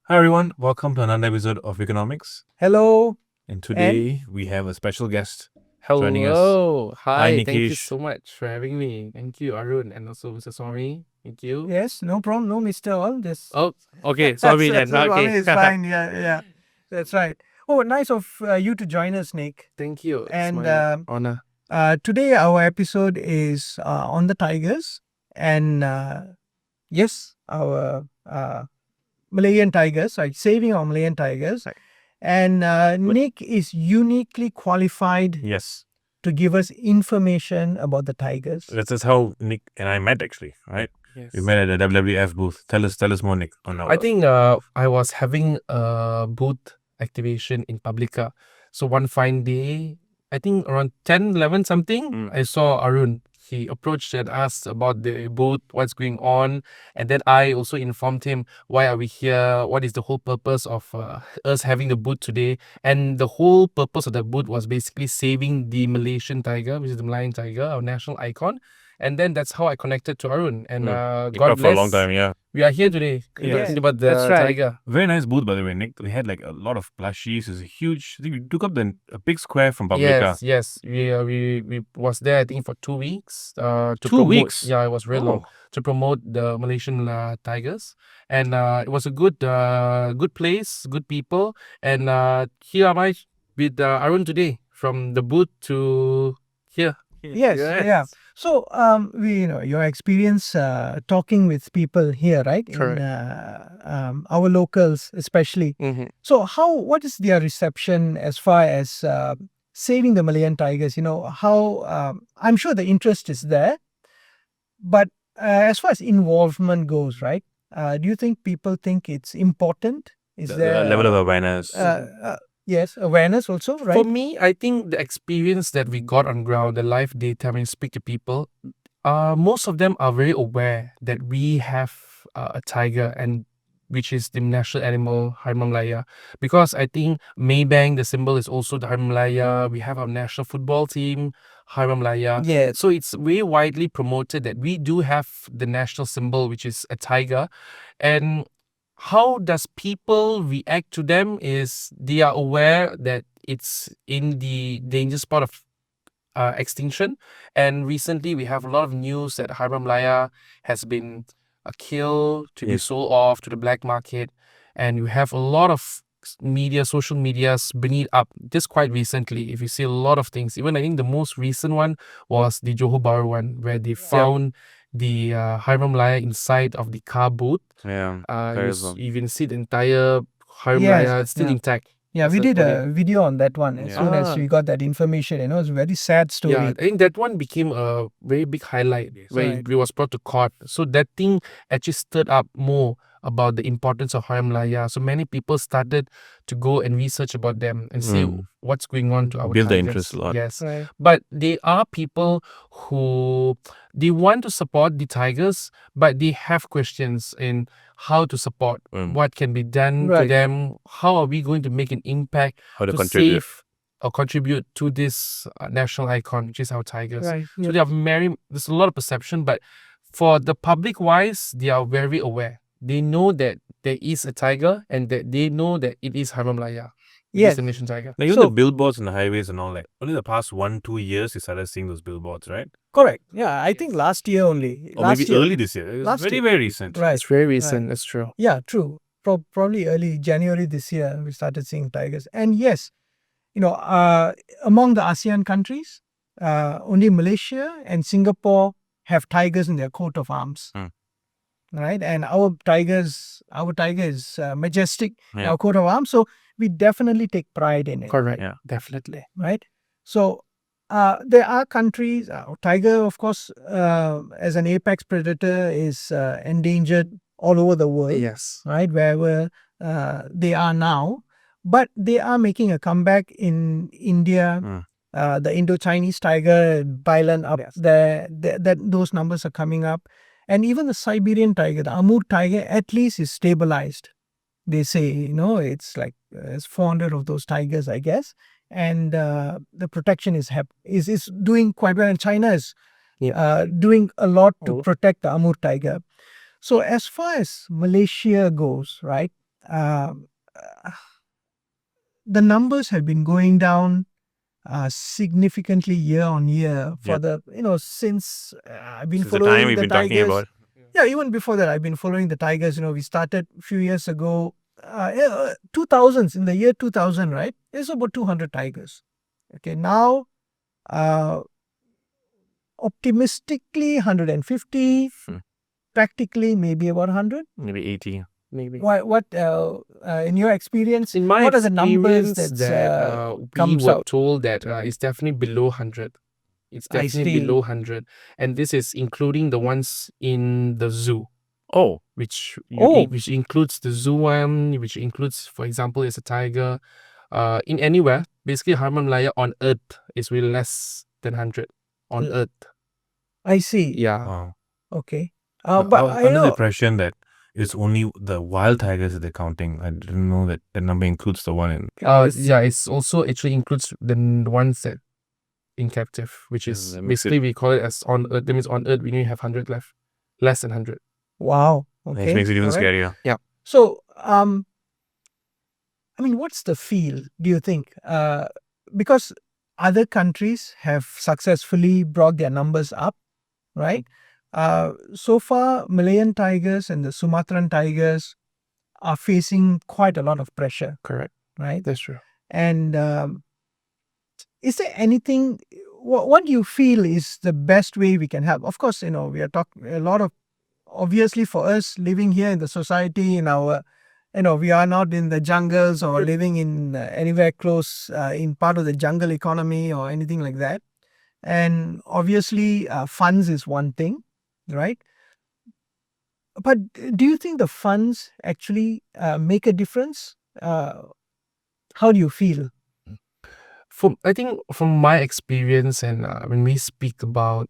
Hi everyone, welcome to another episode of Weconomix. Hello. And today we have a special guest joining us. Hello. Hi. Thank you Neekesh. so much for having me. Thank you, Arun, and also Mr. Swami. Thank you. Yes, no problem. No, Mr. All. This. Oh, okay. Swami then. Swami Okay. is fine. Yeah. That's right. Oh, nice of you to join us, Nick. Thank you. It's And my honor. today our episode is on the Tigers. And yes, our Malayan Tigers, like saving our Malayan Tigers. Right. And Nick is uniquely qualified Yes, to give us information about the Tigers. that's how Nick and I met actually, right? Yes. We met at the WWF booth. Tell us more, Nick. On our I think I was having a booth activation in Publica. So one fine day, I think around 10, 11 something, I saw Arun. He approached and asked about the booth, what's going on. And then I also informed him, why are we here? What is the whole purpose of us having the booth today? And the whole purpose of the booth was basically saving the Malaysian tiger, which is the Malayan tiger, our national icon. And then that's how I connected to Arun. And Nick God for a bless. long time, yeah. We are here today. Yeah. Talking about the That's right. tiger. Very nice booth, by the way, Nick. We had like a lot of plushies. It was a huge. I think we took up a big square from Publica. Yes. We was there, I think, for 2 weeks. To 2 promote, weeks? Yeah, it was very long, to promote the Malaysian Tigers, and it was a good place, good people, and here am I with Arun today from the booth to here. Yes, yeah. So, your experience talking with people here, right? Correct. In our locals, especially. Mm-hmm. So, what is their reception as far as saving the Malayan Tigers? I'm sure the interest is there, but as far as involvement goes, right? Do you think people think it's important? Is The there level of awareness. yes, awareness also, right? For me, I think the experience that we got on ground, the live data when you speak to people, most of them are very aware that we have a tiger, and which is the national animal, Harimau Malaya. Because I think Maybank, the symbol is also the Harimau Malaya. We have our national football team, Harimau Malaya. Yeah. So it's very widely promoted that we do have the national symbol, which is a tiger. And how does people react to them is they are aware that it's in the danger spot of extinction. And recently we have a lot of news that Harimau Malaya has been killed to be Yes. sold off to the black market. And you have a lot of social medias bring it up just quite recently. If you see a lot of things, even I think the most recent one was the Johor Bahru one, where they found the Harimau Malaya inside of the car boot. Yeah. You even see the entire Harimau Yes, Malaya still yeah. intact. Yeah, we That's did a video on that one as Yeah. soon as we got that information. It's a very sad story. Yeah, I think that one became a very big highlight when Right. it was brought to court. So that thing actually stirred up more about the importance of Harimau Malaya. So many people started to go and research about them and see what's going on to our Build the tigers. interest a lot. Yes. Right. But there are people who they want to support the tigers, but they have questions in how to support, what can be done to Right. them, how are we going to make an impact How to to contribute. save or contribute to this national icon, which is our tigers. Right. So there's a lot of perception, but for the public wise, they are very aware. They know that there is a tiger and that they know that it is Harimau Malaya. It Yes. is the nation tiger. Like even So- the billboards on the highways and all that. Only the past 1-2 years you started seeing those billboards, right? Correct. Yeah, I think last year only. Or last maybe year. early this year. It was Last very, year. very recent. Right. It's very recent, that's true. Yeah, true. Probably early January this year, we started seeing tigers. And yes, among the ASEAN countries, only Malaysia and Singapore have tigers in their coat of arms. Right. And our tiger is majestic in Yeah. our coat of arms. So we definitely take pride in it. Correct. Yeah. Definitely. Right. So there are countries, tiger, of course, as an apex predator is endangered all over the world. Yes. Right, wherever they are now. But they are making a comeback in India. The Indo-Chinese tiger, Bailan up there, those numbers are coming up. And even the Siberian tiger, the Amur tiger, at least is stabilized. They say, it's like there's 400 of those tigers, I guess. And the protection is doing quite well. And China is doing a lot to protect the Amur tiger. So as far as Malaysia goes, right, the numbers have been going down significantly year on year for Yep. since I've been Since the following time we've the been talking Tigers. about. Yeah, even before that, I've been following the Tigers. We started a few years ago, 2000s, in the year 2000, right? There's about 200 Tigers. Okay, now, optimistically 150, practically maybe about 100. Maybe 80. Maybe. What in your experience? In my what are the numbers experience, that we comes were out? told that it's definitely below 100. It's I definitely see. below 100, and this is including the ones in the zoo, Oh, which Oh. which includes the zoo one, which includes, for example, is a tiger. In anywhere, basically Harman Malaya on Earth is really less than 100 on Earth. I see. Yeah. wow. Okay. I But was I under the know. impression that it's only the wild tigers that they're counting. I didn't know that the number includes the one in. Yeah, it's also actually includes the ones that in captive, which Yeah, is that makes basically we call it as on Earth. That means on Earth we only have 100 left, less than 100. Wow. Which Okay. makes it even All right. scarier. So, I mean, what's the feel, do you think? Because other countries have successfully brought their numbers up, right? So far, Malayan tigers and the Sumatran tigers are facing quite a lot of pressure, Correct. right? That's true. And is there anything, what do you feel is the best way we can help? Of course, we are talking a lot of, obviously for us living here in the society, in our, we are not in the jungles or living in anywhere close in part of the jungle economy or anything like that. And obviously funds is one thing, right? But do you think the funds actually make a difference? How do you feel? I think from my experience, and when we speak about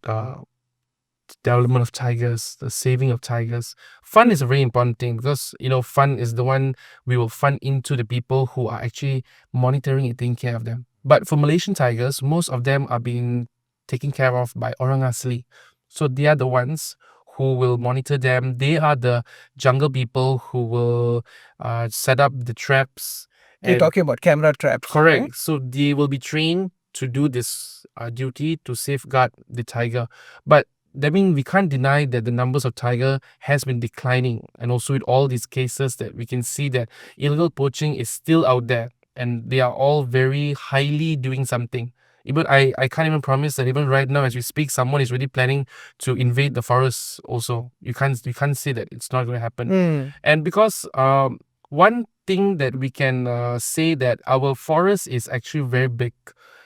development of tigers, the saving of tigers, fund is a very important thing because fund is the one we will fund into the people who are actually monitoring and taking care of them. But for Malaysian tigers, most of them are being taken care of by orang asli, so they are the ones who will monitor them. They are the jungle people who will set up the traps. You're talking about camera traps. Correct. Right? So they will be trained to do this duty to safeguard the tiger. But that means we can't deny that the numbers of tiger has been declining, and also with all these cases that we can see that illegal poaching is still out there, and they are all very highly doing something. Even I can't even promise that even right now as we speak, someone is really planning to invade the forest. Also, you can't say that it's not going to happen. And because one thing that we can say that our forest is actually very big.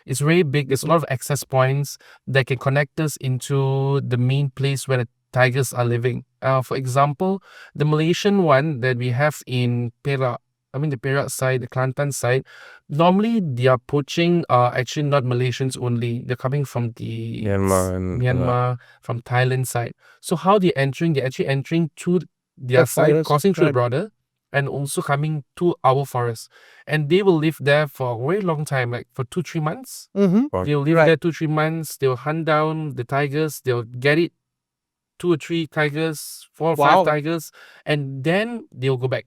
It's very big. There's a lot of access points that can connect us into the main place where the tigers are living. For example, the Malaysian one that we have in Perak, the Perak side, the Kelantan side, normally they are poaching actually not Malaysians only. They're coming from the Myanmar, from Thailand side. So how they're entering, they're actually entering to their side, forest, crossing through the right. border, and also coming to our forest. And they will live there for a very long time, like for 2-3 months. They'll live there 2-3 months. They'll hunt down the tigers. They'll get it, 2 or 3 tigers, 4 or 5 tigers, and then they'll go back.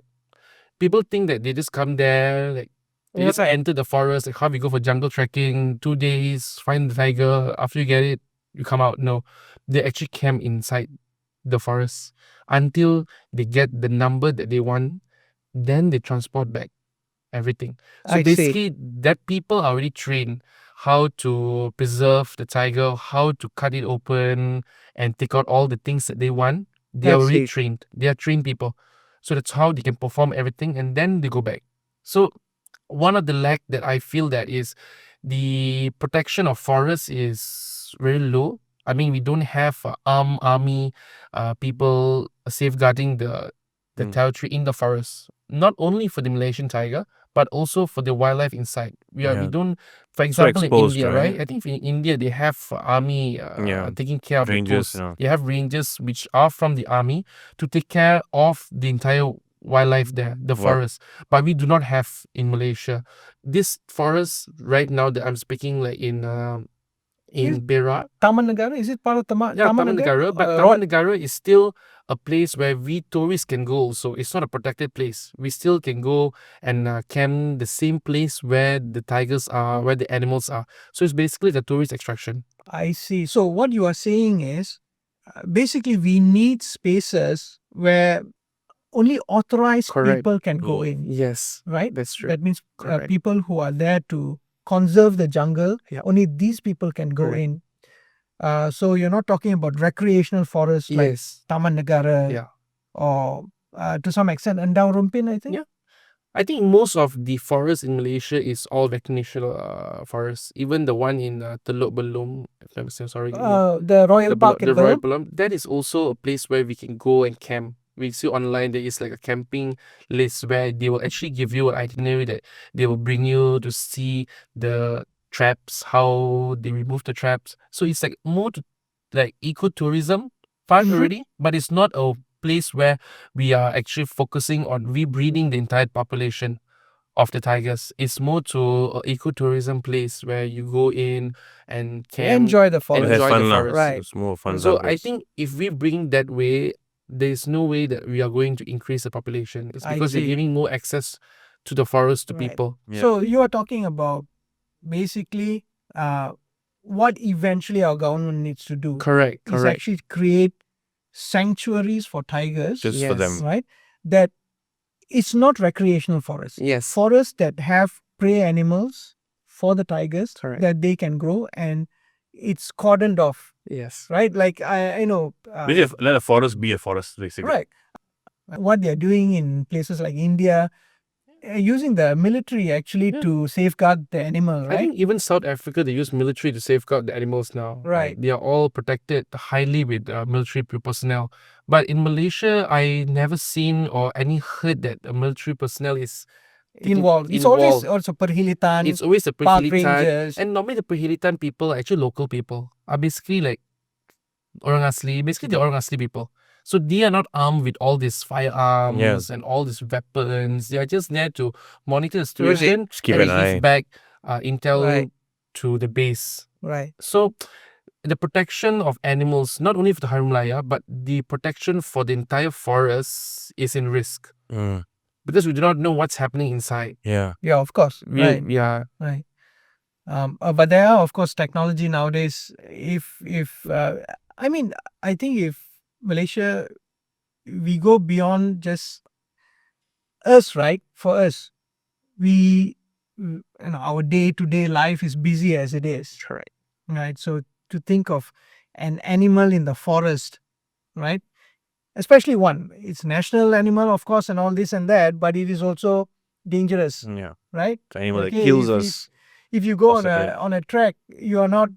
People think that they just come there, like they just enter the forest, like how we go for jungle trekking, 2 days, find the tiger. After you get it, you come out. No, they actually camp inside the forest until they get the number that they want. Then they transport back everything. So I see. basically, that people are already trained how to preserve the tiger, how to cut it open and take out all the things that they want. They are already trained. They are trained people. So that's how they can perform everything, and then they go back. So one of the lack that I feel that is the protection of forests is very low. We don't have army people safeguarding the territory in the forest. Not only for the Malaysian tiger, but also for the wildlife inside. We don't, for example, exposed, in India, right? right? I think in India they have army taking care of Rangers, the posts. They have rangers which are from the army to take care of the entire wildlife there, the forest. But we do not have in Malaysia. This forest right now that I'm speaking, like in Perak. Taman Negara, is it part of Taman Taman Negara, but Taman Negara is still a place where we tourists can go. So it's not a protected place. We still can go and camp the same place where the tigers are, where the animals are. So it's basically the tourist attraction. I see. So what you are saying is, basically we need spaces where only authorized Correct. people can go in, Yes, right? that's true. That means Correct. people who are there to conserve the jungle, Yeah. only these people can go Correct. in. So you're not talking about recreational forests like Yes. Taman Negara Yeah. or to some extent Endau Rumpin, I think. Yeah. I think most of the forest in Malaysia is all recreational forest. Even the one in Teluk Belum, if I'm sorry, The Royal Park in the Royal Belum. Belum, that is also a place where we can go and camp. We see online there is like a camping list where they will actually give you an itinerary that they will bring you to see the traps, how they remove the traps. So it's like more to like ecotourism part Mhm. already, but it's not a place where we are actually focusing on rebreeding the entire population of the tigers. It's more to an ecotourism place where you go in and camp, Enjoy the forest. Have enjoy fun the lah. forest. Right. It's more fun. So than I this. think if we bring that way, there's no way that we are going to increase the population. It's I because we're see. giving more access to the forest to Right. people. Yeah. So you are talking about basically what eventually our government needs to do Correct. is actually create sanctuaries for tigers, Just for them. right? That it's not recreational forests. Yes. Forests that have prey animals for the tigers Correct. that they can grow, and it's cordoned off, Yes. right? Like I know, Basically, let a forest be a forest, basically. right? What they're doing in places like India, using the military actually Yeah. to safeguard the animal, I right? think even South Africa, they use military to safeguard the animals now. Right. They are all protected highly with military personnel. But in Malaysia, I never seen or any heard that a military personnel is Involved. It's always involved. also Perhilitan, It's always the park Perhilitan. rangers. And normally the Perhilitan people are actually local people. Are basically like orang asli. Basically, they're orang asli people. So they are not armed with all these firearms and all these weapons. They are just there to monitor the situation Just keep and an eye. give back intel Right. to the base. Right. So the protection of animals, not only for the Hari Raya, but the protection for the entire forest is in risk. Mm. Because we do not know what's happening inside. Yeah. Yeah, of course. Right. Yeah. Right. But there are, of course, technology nowadays. I mean, I think if Malaysia, we go beyond just us, right? For us, our day-to-day life is busy as it is, Correct. right? So to think of an animal in the forest, right? Especially one, it's national animal, of course, and all this and that, but it is also dangerous, Yeah. right? The animal that Okay, kills us. If you go possibly. on a trek, you are not.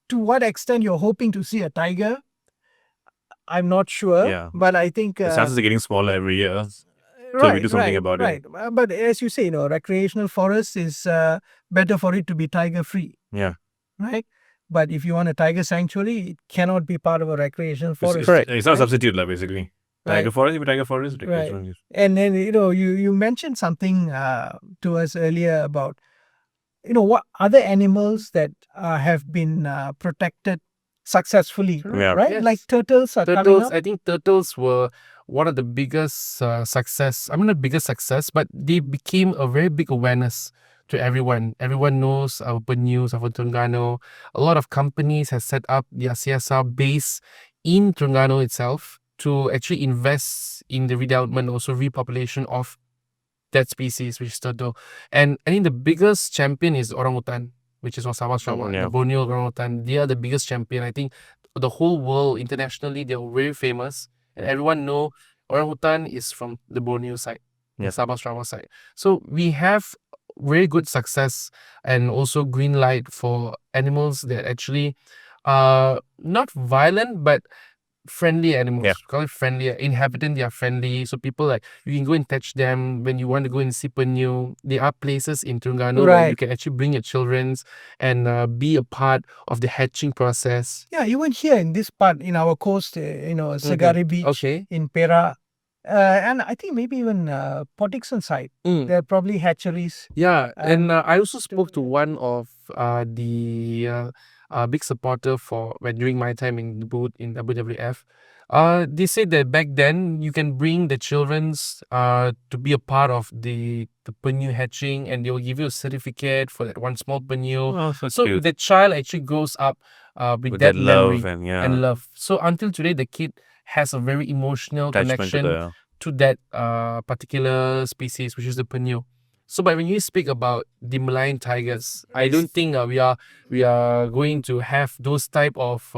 To what extent you're hoping to see a tiger? I'm not sure. Yeah. But I think The chances are getting smaller every year. right, we do something about it. right. But as you say, recreational forest is better for it to be tiger free, Yeah. right? But if you want a tiger sanctuary, it cannot be part of a recreational forest. It's not a substitute, basically. Tiger Right. forest, if tiger forest. Right. And then you mentioned something to us earlier about what other animals that have been protected successfully, Yeah. right? Yes. Like turtles are coming Turtles, up. I think turtles were one of the biggest success. I mean, not biggest success, but they became a very big awareness to everyone. Everyone knows our news of Terengganu. A lot of companies have set up their CSR base in Terengganu itself to actually invest in the redevelopment, also repopulation of that species, which is turtle. And I think the biggest champion is orangutan, which is Sabah Sarawak, yeah. the Borneo orangutan. They are the biggest champion. I think the whole world, internationally, they're very famous. And everyone know orangutan is from the Borneo side, the Yes. Sabah Sarawak side. So we have very good success and also green light for animals that actually are not violent, but friendly animals. Yeah. Call it friendly. Inhabitant, they are friendly. So people like you can go and touch them when you want to go and see Penyu. There are places in Terengganu where you Right. can actually bring your childrens and be a part of the hatching process. Yeah, even here in this part, in our coast, Segari Beach Okay. in Perak, And I think maybe even Port Dickson side, there are probably hatcheries. Yeah, and And I also spoke to one of the big supporter for when during my time in the booth in WWF. They said that back then you can bring the children's to be a part of the penyu hatching, and they will give you a certificate for that one small penyu. Oh, so So cute. the child actually grows up with With that that love memory and yeah, and love. So until today, the kid has a very emotional attachment to connection the to that particular species, which is the penyu. So, but when you speak about the Malayan tigers, I don't think we are going to have those type of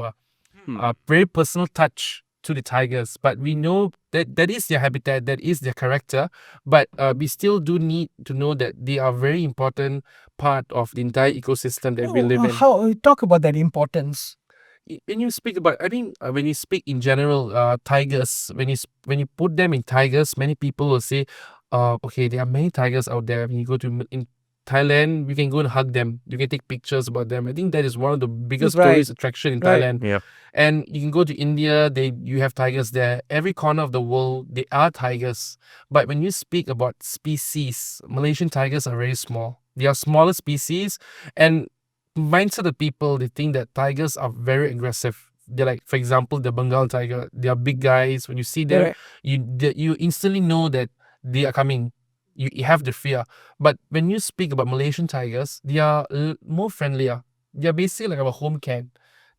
very personal touch to the tigers. But we know that that is their habitat, that is their character. But we still do need to know that they are very important part of the entire ecosystem that we live in. How talk about that importance? When you speak about, I think when you speak in general, tigers, when you put them in tigers, many people will say, okay, there are many tigers out there. When you go to in Thailand, you can go and hug them. You can take pictures about them. I think that is one of the biggest Right. tourist attraction in Right. Thailand. yeah. And you can go to India, you have tigers there. Every corner of the world, they are tigers. But when you speak about species, Malaysian tigers are very small. They are smaller species, and mindset of people, they think that tigers are very aggressive. They're like, for example, the Bengal tiger. They are big guys. When you see them, Correct. you instantly know that they are coming. You have the fear. But when you speak about Malaysian tigers, they are more friendlier. They are basically like a home cat.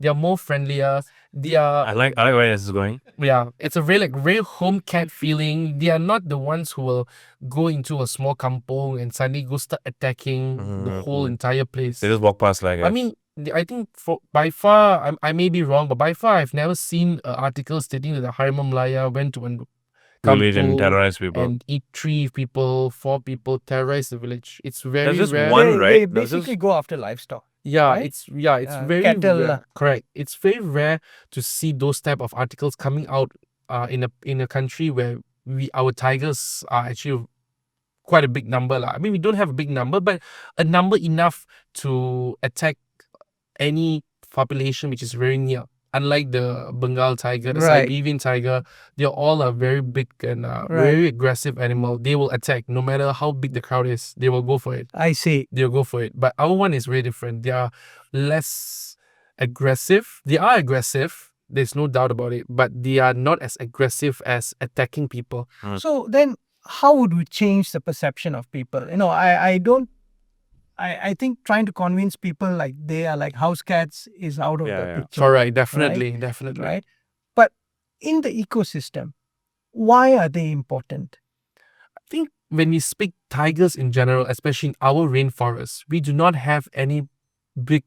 They are more friendlier. They are I like where this is going. yeah, it's a very home cat feeling. They are not the ones who will go into a small kampong and suddenly go start attacking the whole entire place. They just walk past like I mean, I think by far, I may be wrong, but by far, I've never seen an article stating that the Harimau Malaya went to a bullied and kampung terrorize people. and eat 3 people, 4 people, terrorize the village. It's very There's just rare. one, They right? There's basically just go after livestock. Yeah, right? it's very cattle, rare. Correct. It's very rare to see those type of articles coming out in a country where our tigers are actually quite a big number lah. I mean, we don't have a big number, but a number enough to attack any population which is very near. Unlike the Bengal tiger, the Right. Siberian tiger, they all are very big and Right. very aggressive animal. They will attack no matter how big the crowd is. They will go for it. I see. They'll go for it. But our one is very different. They are less aggressive. They are aggressive. There's no doubt about it. But they are not as aggressive as attacking people. So then, how would we change the perception of people? I don't. I think trying to convince people like they are like house cats is out of the picture. Correct. Definitely. Definitely. Right. But in the ecosystem, why are they important? I think when we speak tigers in general, especially in our rainforests, we do not have any big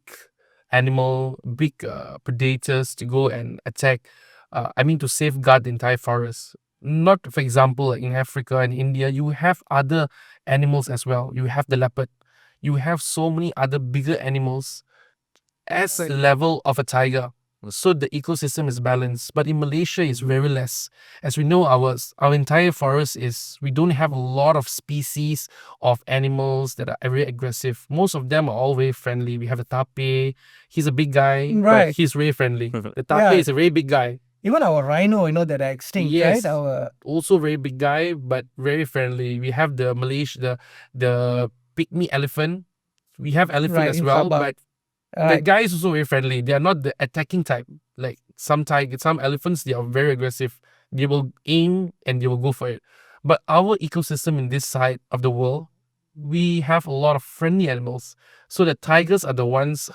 big predators to go and attack. To safeguard the entire forest. Not, for example, like in Africa and India, you have other animals as well. You have the leopard. You have so many other bigger animals as the level of a tiger. So the ecosystem is balanced. But in Malaysia, it's very less. As we know, our entire forest we don't have a lot of species of animals that are very aggressive. Most of them are all very friendly. We have the tape. He's a big guy, Right. but he's very friendly. The tape Yeah. is a very big guy. Even our rhino, that are extinct, Yes. right? Also very big guy, but very friendly. We have the the pygmy elephant. We have elephant Right, as in well, Sabah. but the Right. guy is also very friendly. They are not the attacking type. Like some elephants, they are very aggressive. They will aim and they will go for it. But our ecosystem in this side of the world, we have a lot of friendly animals. So the tigers are the ones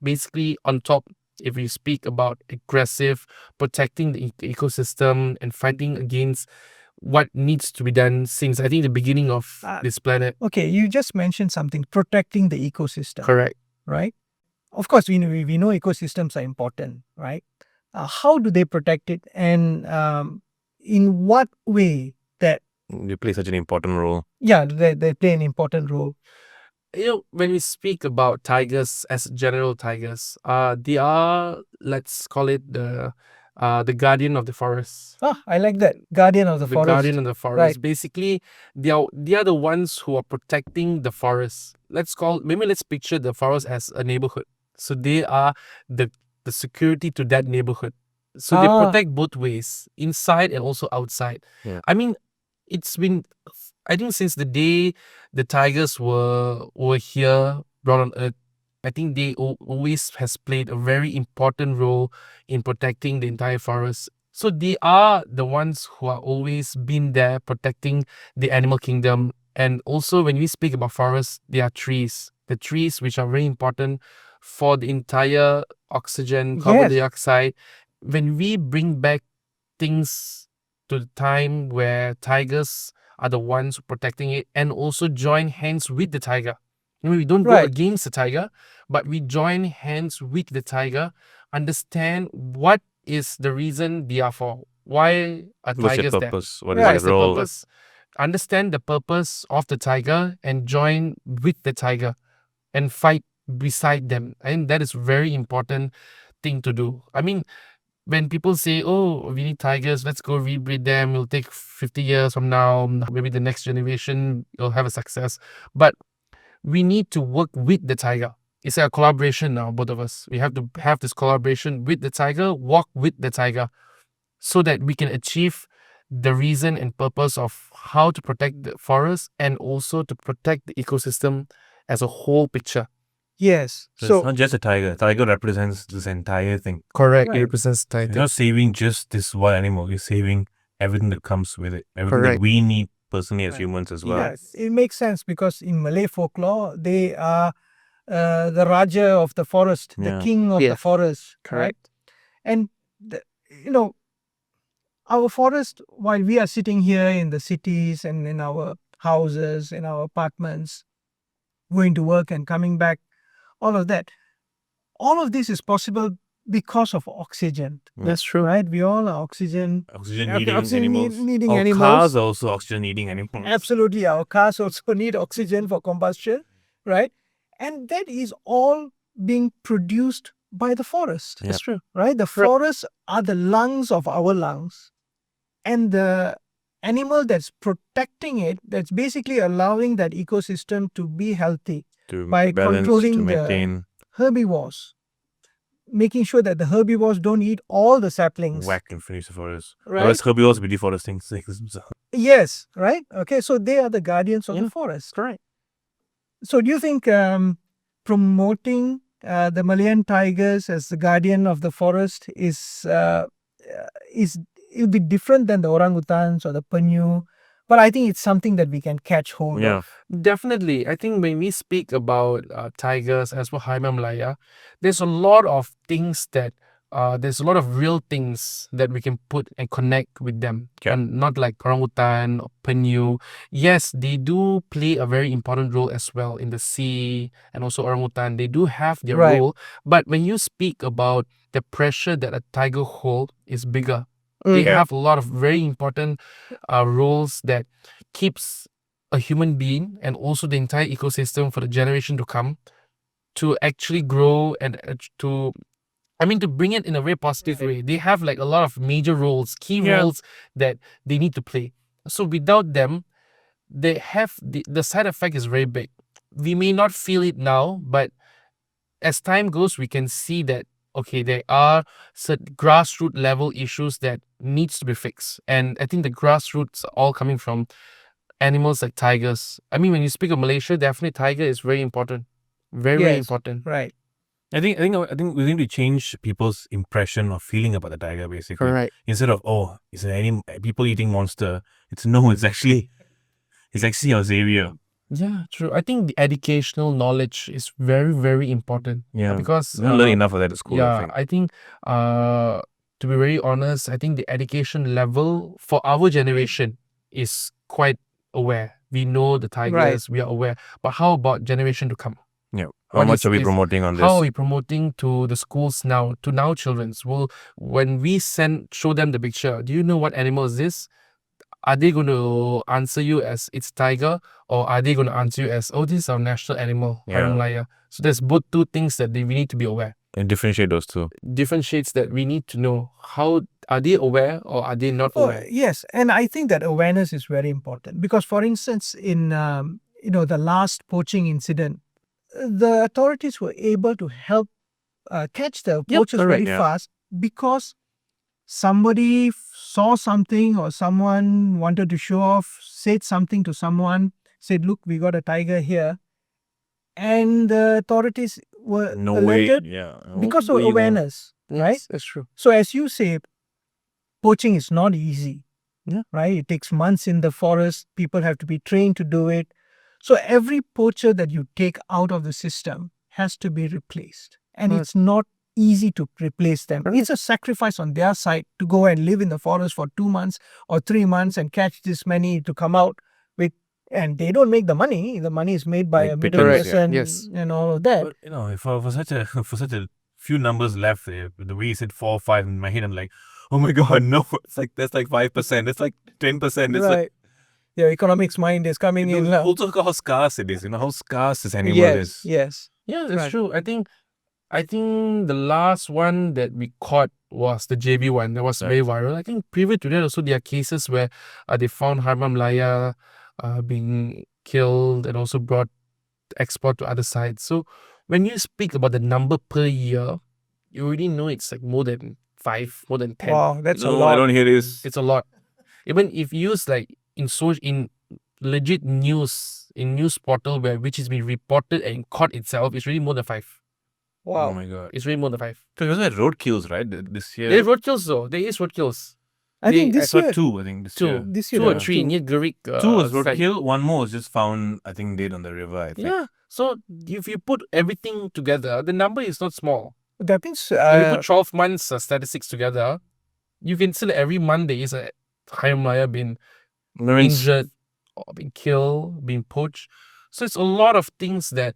basically on top. If we speak about aggressive, protecting the ecosystem and fighting against what needs to be done since I think the beginning of this planet. Okay, you just mentioned something, protecting the ecosystem. Correct. Right? Of course, we know ecosystems are important, right? How do they protect it, and in what way that They play such an important role. they play an important role? When we speak about tigers as general tigers, they are, let's call it the guardian of the forest. I like that. Guardian of the forest. Guardian of the forest. Right. Basically, they are the ones who are protecting the forest. Let's picture the forest as a neighborhood. So they are the security to that neighborhood. So they protect both ways, inside and also outside. Yeah. I mean, it's been, I think since the day the tigers were here, brought on earth, I think they always has played a very important role in protecting the entire forest. So they are the ones who are always been there protecting the animal kingdom. And also when we speak about forests, there are trees. The trees which are very important for the entire oxygen, carbon dioxide. When we bring back things to the time where tigers are the ones protecting it and also join hands with the tiger. You know, we don't go against the tiger, but we join hands with the tiger, understand what is the reason they are for. Why are What's tigers your there? purpose? What What is is the the role? purpose? Understand the purpose of the tiger and join with the tiger and fight beside them. And that is very important thing to do. I mean, when people say, oh, we need tigers, let's go rebreed them, it'll take 50 years from now, maybe the next generation will have a success. But we need to work with the tiger. It's a collaboration now, both of us. We have to have this collaboration with the tiger, walk with the tiger, so that we can achieve the reason and purpose of how to protect the forest and also to protect the ecosystem as a whole picture. Yes. So it's not just a tiger. Tiger represents this entire thing. Correct. Right. It represents the You're not saving just this one animal. You're saving everything that comes with it. Everything that Correct. we need personally as humans as well. Yes, it makes sense because in Malay folklore, they are the Raja of the forest, the Yeah. king of the forest, right? And, you know, our forest, while we are sitting here in the cities and in our houses, in our apartments, going to work and coming back, all of that, all of this is possible because of oxygen. That's true. Right? We all are oxygen Oxygen Oxygen needing animals. needing Our animals. cars are also oxygen needing animals. Absolutely. Our cars also need oxygen for combustion, right? And that is all being produced by the forest. Yeah. That's true. Right? The forests are the lungs of our lungs. And the animal that's protecting it, that's basically allowing that ecosystem to be healthy To by balance, controlling to the maintain, herbivores, making sure that the herbivores don't eat all the saplings. whack and finish the forest. Right? Otherwise, herbivores will be deforesting things. Yes, right? Okay, so they are the guardians of the forest. Correct. So do you think promoting the Malayan tigers as the guardian of the forest is it'll be different than the orangutans or the penyu? But I think it's something that we can catch hold Yeah. of. Definitely. I think when we speak about tigers as for Harimau Malaya, there's a lot of things that there's a lot of real things that we can put and connect with them. Okay. And not like orangutan or penyu. Yes, they do play a very important role as well in the sea, and also orangutan. They do have their Right. role. But when you speak about the pressure that a tiger hold is bigger. They have a lot of very important roles that keeps a human being and also the entire ecosystem for the generation to come to actually grow and to bring it in a very positive way. They have like a lot of major roles, key roles that they need to play. So without them, they have the side effect is very big. We may not feel it now, but as time goes, we can see that okay, there are certain grassroots level issues that needs to be fixed. And I think the grassroots are all coming from animals like tigers. I mean, when you speak of Malaysia, definitely tiger is very important. Very, very Yes. important. Right. I think we need to change people's impression or feeling about the tiger, basically. Correct. Instead of, oh, it's an people eating monster. It's actually our savior. Yeah, true. I think the educational knowledge is very, very important. Yeah. Because We don't learn enough of that at school, I yeah, think. to be very honest, I think the education level for our generation is quite aware. We know the tigers, we are aware. But how about generation to come? Yeah. How What much are we is- promoting on this? How are we promoting to the schools now, to now children's? Well, when we show them the picture, do you know what animal is this? Are they going to answer you as it's tiger, or are they going to answer you as, oh, this is our national animal, Harimau Malaya? So there's both two things that we need to be aware. And differentiate those two. Different shades that we need to know. How are they aware or are they not aware? Yes, and I think that awareness is very important because, for instance, in the last poaching incident, the authorities were able to help catch the poachers very fast because somebody saw something or someone wanted to show off, said something to someone, said, look, we got a tiger here. And the authorities were alerted because of awareness, right? Yes, that's true. So as you say, poaching is not easy, Yeah. right? It takes months in the forest. People have to be trained to do it. So every poacher that you take out of the system has to be replaced. And Right. it's not easy to replace them. Right. It's a sacrifice on their side to go and live in the forest for 2 months or 3 months and catch this many to come out with, and they don't make the money. The money is made by Like a middle pittance, person Yes. and all of that. But you know, for such a few numbers left, the way you said 4 or 5 in my head, I'm like, oh my god, no! It's like that's like 5%. It's like 10%. It's Right. Your economics mind is coming in. like also how scarce it is. You know how scarce this animal Yes, is. yes. Yeah, that's Right. true. I think the last one that we caught was the JB one. That was very viral. I think previous to that also there are cases where they found Harimau Malaya being killed and also brought export to other sides. So when you speak about the number per year, you already know it's like more than 5, more than 10. Wow, that's a No, lot. I don't hear this. It's a lot. Even if you use like in legit news, in news portal which is being reported and caught itself, it's really more than 5. Oh Wow. my god. It's really more than 5. Because we also had road kills, right? This year. There are road kills though. There is road kills. I think I this saw year, 2. I think this 2. year. this year 2 or there was 3 two. near Gerik. 2 was road side. kill. 1 more was just found, I think, dead on the river. I think. Yeah. So if you put everything together, the number is not small. That means If you put 12 months statistics together, you can see that every month there is a Harimau Malaya being injured or being killed, being poached. So it's a lot of things that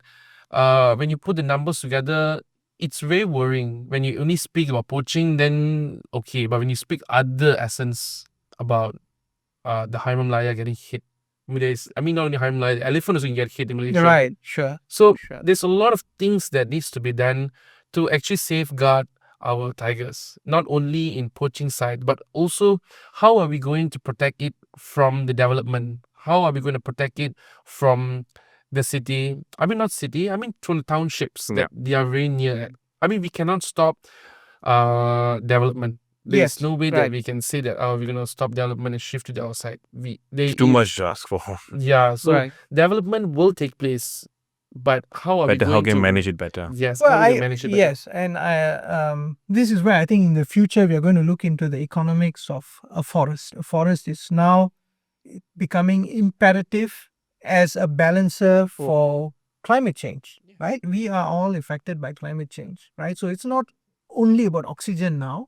when you put the numbers together, it's very worrying. When you only speak about poaching, then okay. But when you speak other essence about the Harimau Malaya getting hit, I mean not only Harimau Malaya, the elephant also can get hit in Malaysia. right, sure. So Sure. there's a lot of things that needs to be done to actually safeguard our tigers, not only in poaching side, but also how are we going to protect it from the development? How are we going to protect it from the city? I mean, not city, I mean from the townships that they are very near. I mean, we cannot stop development. There's Yes, no way that right. we can say that we're gonna stop development and shift to the outside. It's too much to ask for. Yeah, so Right. development will take place, but how are we Better, going how can to we manage it better? Yes, Well, how we can manage it better. yes, and this is where I think in the future we are going to look into the economics of a forest. A forest is now becoming imperative as a balancer for climate change, right? We are all affected by climate change, right? So it's not only about oxygen now.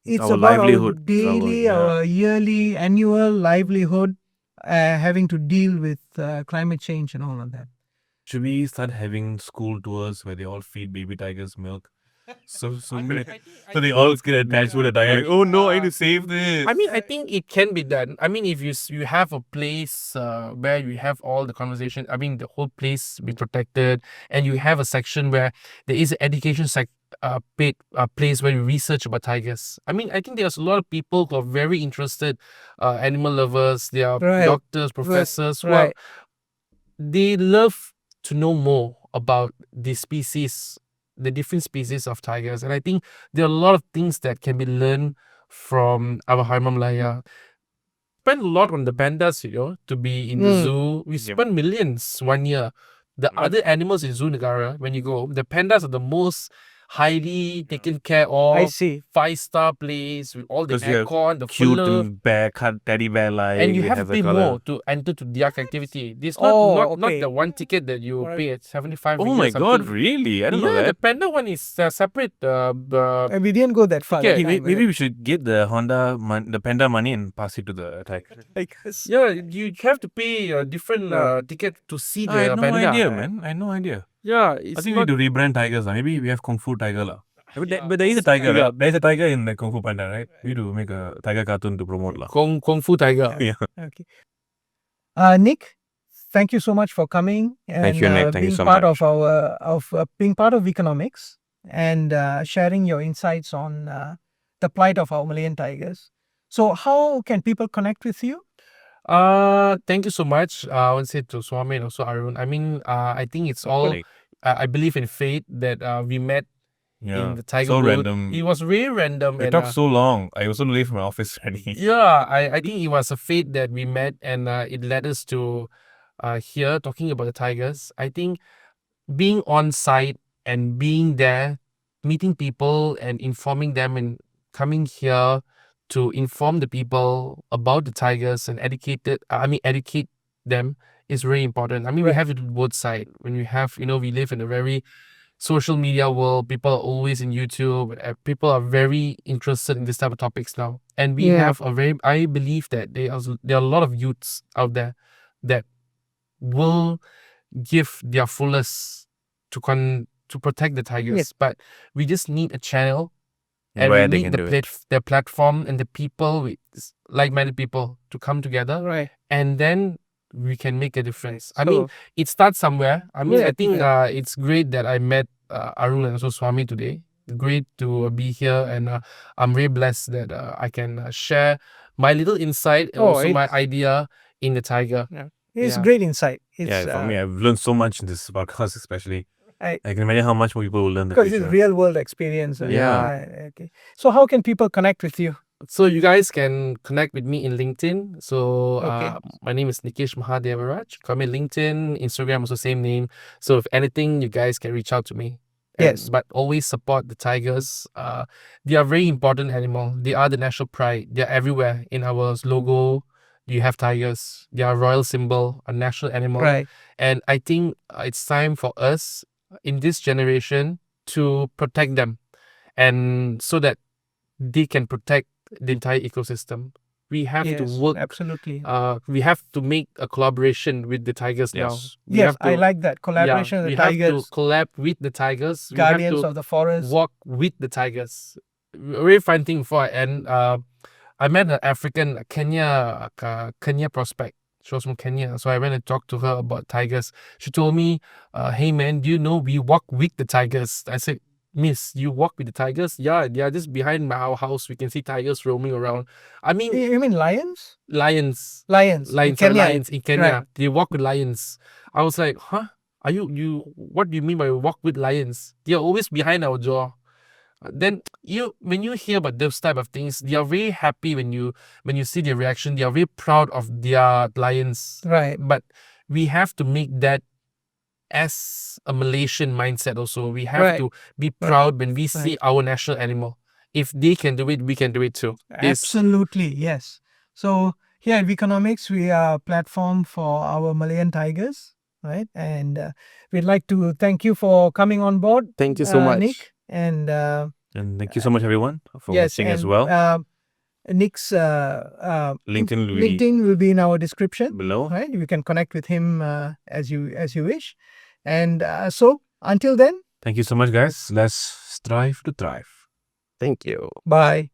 It's Our about livelihood, our daily, our yearly, annual livelihood, having to deal with climate change and all of that. Should we start having school tours where they all feed baby tigers milk? So they all get attached to the tiger. Like, oh no, I need to save this. I mean, I think it can be done. I mean, if you have a place where you have all the conversation, I mean, the whole place be protected, and you have a section where there is an education place where you research about tigers. I mean, I think there's a lot of people who are very interested, animal lovers. They are Right. doctors, professors. Who Right. they love to know more about the species, the different species of tigers. And I think there are a lot of things that can be learned from our Harimau Malaya. Spend a lot on the pandas, to be in the zoo. We spend millions 1 year. The other animals in Zoo Negara, when you go, the pandas are the most highly taken care of. I see. 5-star place with all the 'Cause you have aircon, the Cute fur. and bear, teddy bear like. And you they have to the pay colour. more to enter to the activity. This Oh, not okay. the one ticket that you pay at 75 Oh ringgit my or god, something. really? I don't know Yeah, the that. panda one is separate. And we didn't go that far. Okay, that Hey, time, maybe we should get the the panda money and pass it to the tiger. Yeah, you have to pay a different ticket to see the I had no panda. idea, man. I had no idea. Yeah, I it's think we not. need to rebrand tigers. Maybe we have Kung Fu Tiger. But there is a tiger, right? There's a tiger in the Kung Fu Panda, right? We need to make a tiger cartoon to promote. Kung Fu Tiger. Yeah. Okay. Nick, thank you so much for coming and Thank you, Nick. Thank you being so part much. of being part of Weconomix and sharing your insights on the plight of our Malayan Tigers. So, how can people connect with you? Thank you so much. I want to say to Swami and also Arun. I mean, I think it's all. I believe in fate that we met Yeah. in the tiger So booth. random. It was really random. We and talked so long. I was so late from my office already. yeah, I think it was a fate that we met, and it led us to here talking about the Tigers. I think being on site and being there, meeting people and informing them, and coming here to inform the people about the Tigers and educate them is really important. I mean, we Right. have it on both sides. When we have, we live in a very social media world. People are always in YouTube. People are very interested in this type of topics now, and we Yeah. have I believe that there are a lot of youths out there that will give their fullest to protect the Tigers, but we just need a channel, and Where we they need can the do it. their platform and the people with like-minded people to come together, Right. and then we can make a difference. I mean, So, it starts somewhere. I mean, Yeah, I think it's great that I met Arul and Swami today. Great to be here, and I'm very blessed that I can share my little insight and also my idea in the Tiger. it's Yeah. great insight. It's Yeah, for me, I've learned so much in this podcast, especially. I can imagine how much more people will learn in the because future. it's real world experience. Yeah. Okay. So how can people connect with you? So you guys can connect with me in LinkedIn. So Okay. my name is Neekesh Mahadevaraj. Call me LinkedIn, Instagram also same name. So if anything, you guys can reach out to me. Yes. But always support the Tigers. They are very important animal. They are the national pride. They are everywhere in our logo. You have tigers. They are a royal symbol, a national animal. Right. And I think it's time for us in this generation to protect them, and so that they can protect the entire ecosystem. We have to Yes, work. absolutely. We have to make a collaboration with the Tigers now. Yes. We Yes, have to, I like that collaboration with we the have to Tigers, collab with the Tigers. We Guardians have to of the Forest. walk with the Tigers. Very fun thing before, and I met an African Kenya prospect. She was from Kenya, so I went and talked to her about tigers. She told me, "Hey man, do you know we walk with the tigers?" I said, "Miss, you walk with the tigers? Yeah, they are just behind our house. We can see tigers roaming around. I mean, You mean lions? lions, Lions. In sorry, Kenya. lions in Kenya. Right. They walk with lions." I was like, "Huh? Are you? What do you mean by walk with lions? They are always behind our jaw." Then when you hear about those type of things, they are very happy when you see their reaction. They are very proud of their lions. Right. But we have to make that as a Malaysian mindset also. We have Right. to be proud when we see our national animal. If they can do it, we can do it too. Absolutely, yes. So here at Weconomix, we are a platform for our Malayan Tigers, right? And we'd like to thank you for coming on board. Thank you so much. Nick. And thank you so much, everyone, for yes, watching as and, well. Nick's LinkedIn will be in our description below. right? You can connect with him as you wish. And so until then, Thank you so much, guys. Let's strive to thrive. Thank you. bye.